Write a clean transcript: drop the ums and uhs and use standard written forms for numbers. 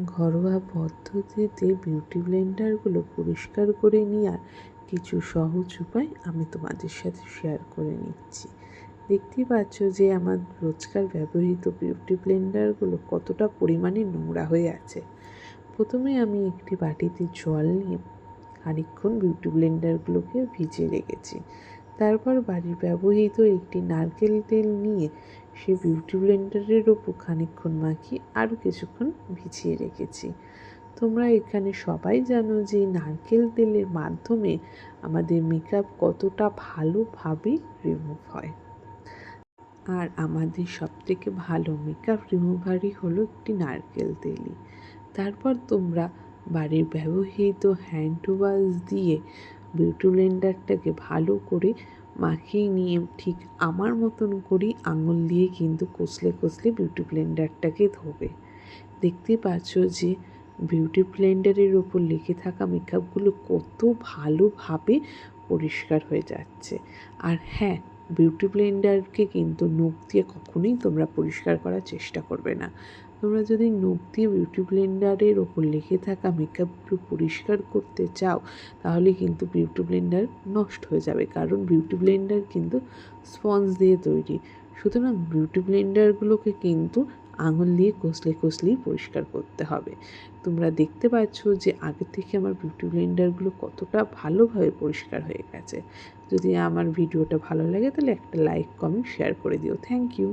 ঘরোয়া পদ্ধতিতে বিউটি ব্লেন্ডারগুলো পরিষ্কার করে নেওয়ার কিছু সহজ উপায় আমি তোমাদের সাথে শেয়ার করে নিচ্ছি। দেখতেই পাচ্ছ যে আমার রোজকার ব্যবহৃত বিউটি ব্লেন্ডারগুলো কতটা পরিমাণে নোংরা হয়ে আছে। প্রথমে আমি একটি বাটিতে জল নিয়ে খানিকক্ষণ বিউটি ব্লেন্ডারগুলোকে ভিজিয়ে রেখেছি। তারপর বাড়ির ব্যবহৃত একটি নারকেল তেল নিয়ে সে বিউটি ব্লেন্ডারের ওপর খানিকক্ষণ মাখিয়ে আরও কিছুক্ষণ ভিজিয়ে রেখেছি। তোমরা এখানে সবাই জানো যে নারকেল তেলের মাধ্যমে আমাদের মেকআপ কতটা ভালোভাবে রিমুভ হয়। আর আমাদের সবথেকে ভালো মেকআপ রিমুভারই হলো একটি নারকেল তেলই। তারপর তোমরা বাড়ির ব্যবহৃত হ্যান্ড ওয়াশ দিয়ে বিউটি ব্লেন্ডারটাকে ভালো করে মাখিয়ে নিয়ে ঠিক আমার মতন করেই আঙুল দিয়ে কিন্তু কষলে কষলে বিউটি ব্লেন্ডারটাকে ধোবে। দেখতেই পাচ্ছ যে বিউটি ব্লেন্ডারের ওপর লেগে থাকা মেকআপগুলো কত ভালোভাবে পরিষ্কার হয়ে যাচ্ছে। আর হ্যাঁ, বিউটি ব্লেন্ডারকে কিন্তু নখ দিয়ে কখনোই তোমরা পরিষ্কার করার চেষ্টা করবে না। তোমরা যদি নখ দিয়ে বিউটি ব্লেন্ডারের ওপর লেগে থাকা মেকআপগুলো পরিষ্কার করতে চাও, তাহলে কিন্তু বিউটি ব্লেন্ডার নষ্ট হয়ে যাবে, কারণ বিউটি ব্লেন্ডার কিন্তু স্পঞ্জ দিয়ে তৈরি। সুতরাং বিউটি ব্লেন্ডারগুলোকে কিন্তু আঙুল দিয়ে কষলে কষলেই পরিষ্কার করতে হবে। তোমরা দেখতে পাচ্ছ যে আগে থেকে আমার বিউটি ব্লেন্ডারগুলো কতটা ভালোভাবে পরিষ্কার হয়ে গেছে। যদি আমার ভিডিওটা ভালো লাগে তাহলে একটা লাইক, কমেন্ট, শেয়ার করে দিও। Thank you.